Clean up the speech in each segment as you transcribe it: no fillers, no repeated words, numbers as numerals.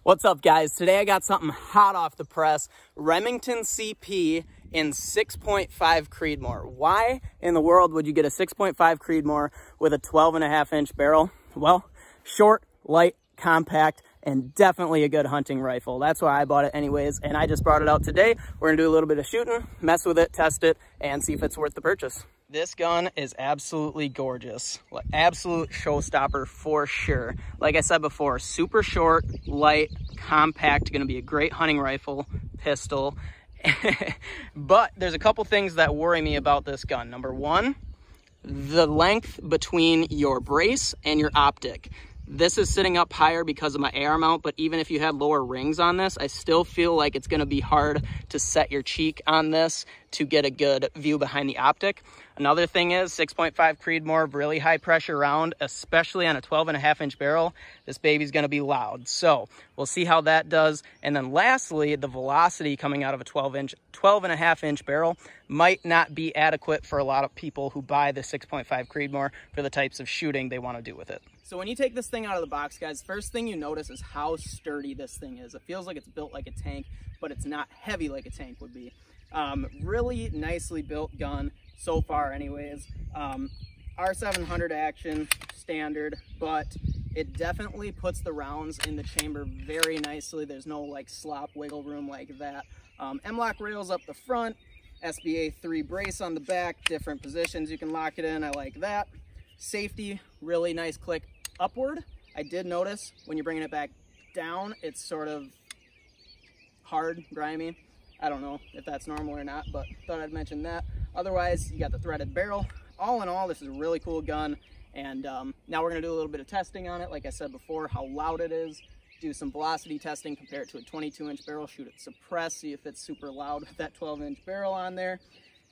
What's up, guys? Today I got something hot off the press. Remington CP in 6.5 Creedmoor. Why in the world would you get a 6.5 Creedmoor with a 12.5-inch barrel? Well, short, light, compact, and definitely a good hunting rifle. That's why I bought it anyways, and I just brought it out today. We're gonna do a little bit of shooting, mess with it, test it, and see if it's worth the purchase. This gun is absolutely gorgeous. Absolute showstopper for sure. Like I said before, super short, light, compact, gonna be a great hunting rifle, pistol. But there's a couple things that worry me about this gun. Number one, the length between your brace and your optic. This is sitting up higher because of my AR mount, but even if you had lower rings on this, I still feel like it's gonna be hard to set your cheek on this to get a good view behind the optic. Another thing is 6.5 Creedmoor, really high pressure round, especially on a 12.5-inch barrel. This baby's gonna be loud. So we'll see how that does. And then lastly, the velocity coming out of a 12.5-inch barrel might not be adequate for a lot of people who buy the 6.5 Creedmoor for the types of shooting they wanna do with it. So when you take this thing out of the box, guys, first thing you notice is how sturdy this thing is. It feels like it's built like a tank, but it's not heavy like a tank would be. Really nicely built gun so far anyways. R700 action, standard, but it definitely puts the rounds in the chamber very nicely. There's no like slop wiggle room like that. M-lock rails up the front, SBA 3 brace on the back, different positions you can lock it in. I like that. Safety, really nice click upward. I did notice when you're bringing it back down, it's sort of hard, grimy. I don't know if that's normal or not, but thought I'd mention that. Otherwise, you got the threaded barrel. All in all, this is a really cool gun. And now we're gonna do a little bit of testing on it. Like I said before, how loud it is, do some velocity testing, compare it to a 22-inch barrel, shoot it suppressed, see if it's super loud with that 12-inch barrel on there.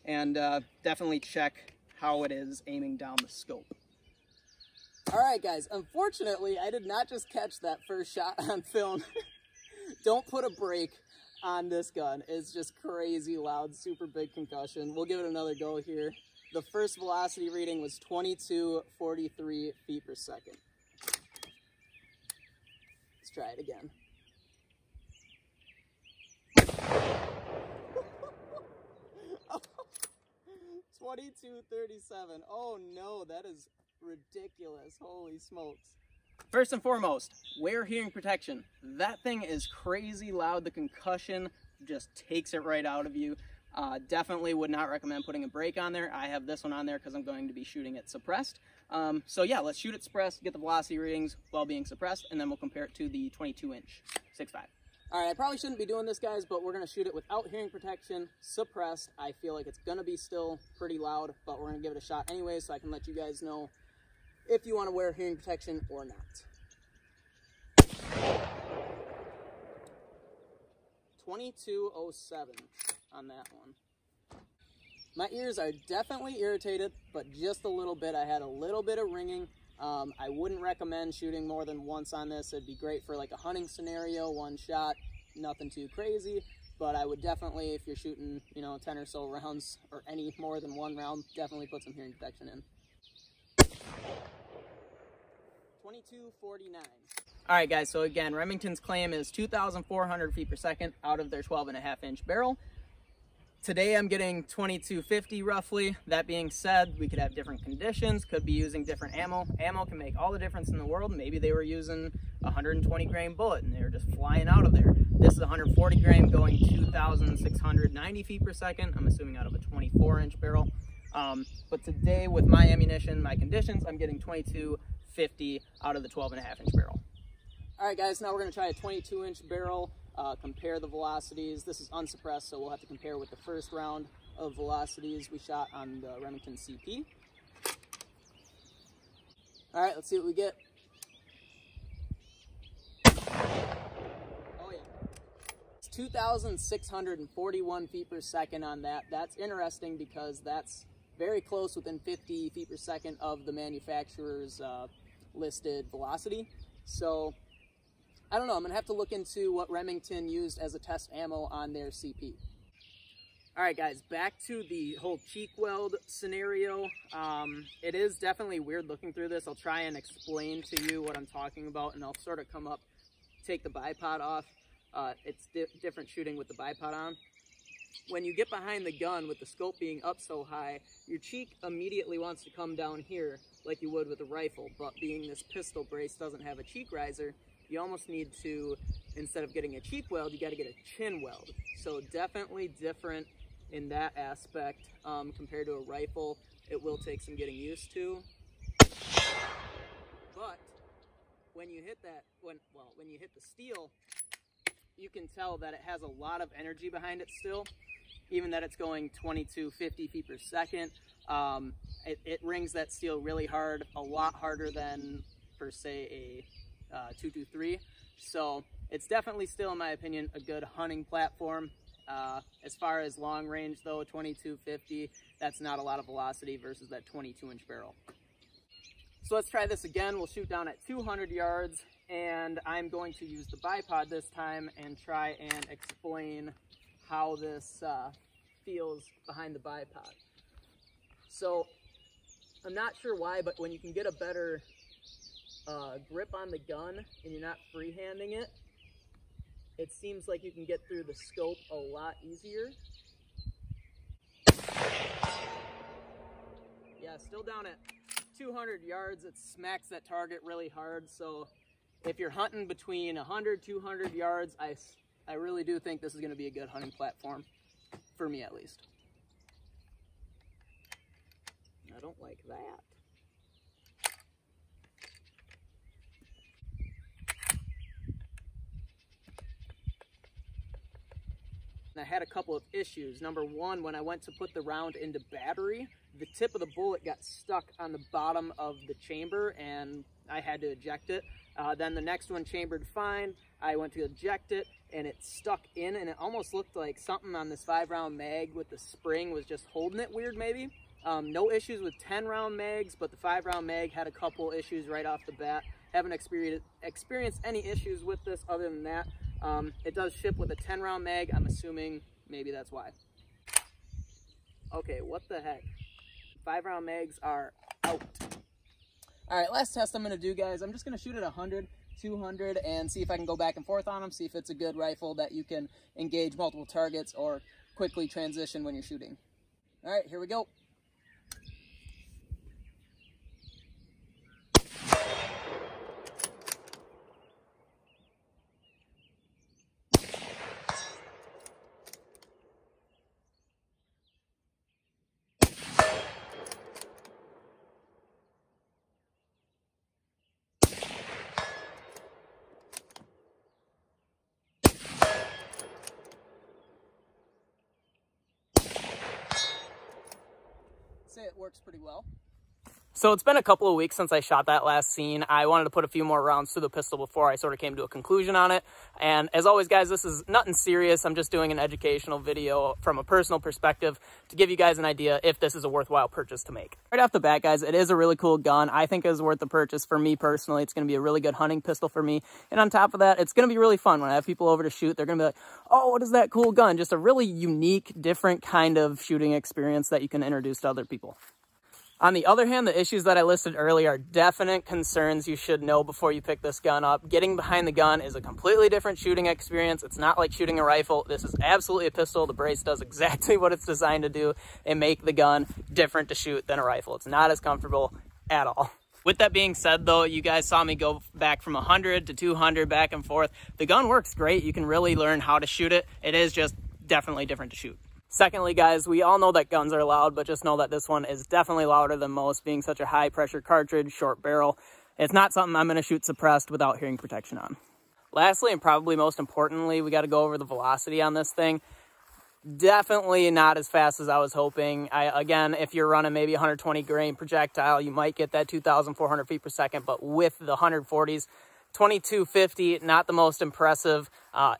And definitely check how it is aiming down the scope. All right, guys, unfortunately, I did not just catch that first shot on film. Don't put a brake on this gun. It's just crazy loud, super big concussion. We'll give it another go here. The first velocity reading was 2243 feet per second. Let's try it again. 2237. Oh no, that is ridiculous. Holy smokes. First and foremost, wear hearing protection. That thing is crazy loud. The concussion just takes it right out of you. Definitely would not recommend putting a brake on there. I have this one on there because I'm going to be shooting it suppressed. So yeah, let's shoot it suppressed, get the velocity readings while being suppressed, and then we'll compare it to the 22-inch 6.5. All right, I probably shouldn't be doing this, guys, but we're gonna shoot it without hearing protection, suppressed. I feel like it's gonna be still pretty loud, but we're gonna give it a shot anyway, so I can let you guys know if you want to wear hearing protection or not. 2207 on that one. My ears are definitely irritated, but just a little bit. I had a little bit of ringing. I wouldn't recommend shooting more than once on this. It'd be great for like a hunting scenario, one shot, nothing too crazy. But I would definitely, if you're shooting, 10 or so rounds or any more than one round, definitely put some hearing protection in. 2249. All right, guys, so again, Remington's claim is 2,400 feet per second out of their 12.5-inch barrel. Today I'm getting 2250 roughly. That being said, we could have different conditions, could be using different ammo. Ammo can make all the difference in the world. Maybe they were using a 120 grain bullet and they were just flying out of there. This is 140 grain going 2,690 feet per second. I'm assuming out of a 24-inch barrel. But today with my ammunition, my conditions, I'm getting 2250 out of the 12.5-inch barrel. All right, guys, now we're gonna try a 22-inch barrel, compare the velocities. This is unsuppressed, so we'll have to compare with the first round of velocities we shot on the Remington CP. All right, let's see what we get. Oh yeah, it's 2,641 feet per second on that. That's interesting because that's very close, within 50 feet per second of the manufacturer's listed velocity. So I don't know, I'm gonna have to look into what Remington used as a test ammo on their CP. All right, guys, back to the whole cheek weld scenario. It is definitely weird looking through this. I'll try and explain to you what I'm talking about, and I'll sort of come up take the bipod off. It's different shooting with the bipod on. When you get behind the gun with the scope being up so high, your cheek immediately wants to come down here like you would with a rifle, but being this pistol brace doesn't have a cheek riser, you almost need to, instead of getting a cheek weld, you got to get a chin weld. So definitely different in that aspect compared to a rifle. It will take some getting used to. But when you hit that, when you hit the steel, you can tell that it has a lot of energy behind it still, even that it's going 2250 feet per second. It rings that steel really hard, a lot harder than, per se, a 223. So it's definitely still, in my opinion, a good hunting platform. As far as long range though, 2250, that's not a lot of velocity versus that 22-inch barrel. So let's try this again. We'll shoot down at 200 yards, and I'm going to use the bipod this time and try and explain how this feels behind the bipod. So I'm not sure why, but when you can get a better grip on the gun and you're not freehanding it, it seems like you can get through the scope a lot easier. Yeah, still down at 200 yards, it smacks that target really hard. So if you're hunting between 100, 200 yards, I really do think this is going to be a good hunting platform, for me at least. I don't like that. I had a couple of issues. Number one, when I went to put the round into battery, the tip of the bullet got stuck on the bottom of the chamber and I had to eject it. Then the next one chambered fine. I went to eject it and it stuck in, and it almost looked like something on this 5-round mag with the spring was just holding it weird maybe. No issues with 10-round mags, but the 5-round mag had a couple issues right off the bat. Haven't experienced any issues with this other than that. It does ship with a 10-round mag. I'm assuming maybe that's why. Okay, what the heck? 5-round mags are out. All right, last test I'm gonna do, guys. I'm just gonna shoot at 100, 200, and see if I can go back and forth on them, see if it's a good rifle that you can engage multiple targets or quickly transition when you're shooting. All right, here we go. Say it works pretty well. So it's been a couple of weeks since I shot that last scene. I wanted to put a few more rounds through the pistol before I sort of came to a conclusion on it. And as always, guys, this is nothing serious. I'm just doing an educational video from a personal perspective to give you guys an idea if this is a worthwhile purchase to make. Right off the bat, guys, it is a really cool gun. I think it is worth the purchase for me personally. It's going to be a really good hunting pistol for me. And on top of that, it's going to be really fun. When I have people over to shoot, they're going to be like, oh, what is that cool gun? Just a really unique, different kind of shooting experience that you can introduce to other people. On the other hand, the issues that I listed earlier are definite concerns you should know before you pick this gun up. Getting behind the gun is a completely different shooting experience. It's not like shooting a rifle. This is absolutely a pistol. The brace does exactly what it's designed to do and make the gun different to shoot than a rifle. It's not as comfortable at all. With that being said, though, you guys saw me go back from 100 to 200 back and forth. The gun works great. You can really learn how to shoot it. It is just definitely different to shoot. Secondly, guys, we all know that guns are loud, but just know that this one is definitely louder than most, being such a high pressure cartridge, short barrel. It's not something I'm going to shoot suppressed without hearing protection on. Lastly, and probably most importantly, we got to go over the velocity on this thing. Definitely not as fast as I was hoping. Again, if you're running maybe 120 grain projectile, you might get that 2,400 feet per second, but with the 140s, 2250, not the most impressive.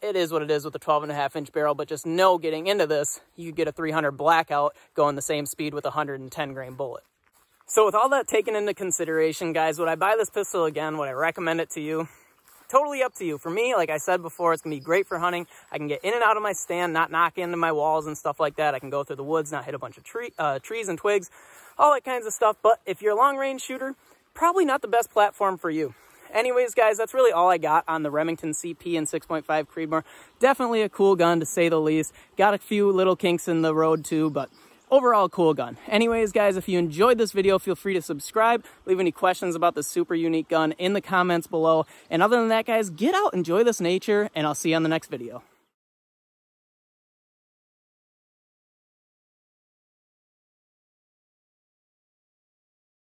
It is what it is with a 12.5-inch barrel, but just know getting into this, you could get a 300 blackout going the same speed with a 110 grain bullet. So with all that taken into consideration, guys, would I buy this pistol again? Would I recommend it to you? Totally up to you. For me, like I said before, it's gonna be great for hunting. I can get in and out of my stand, not knock into my walls and stuff like that. I can go through the woods, not hit a bunch of trees and twigs, all that kinds of stuff. But if you're a long range shooter, probably not the best platform for you. anyways, guys, that's really all I got on the Remington CP and 6.5 Creedmoor. Definitely a cool gun, to say the least. Got a few little kinks in the road too, but overall cool gun. Anyways, guys, if you enjoyed this video, feel free to subscribe. Leave any questions about this super unique gun in the comments below. And other than that, guys, get out, enjoy this nature, and I'll see you on the next video.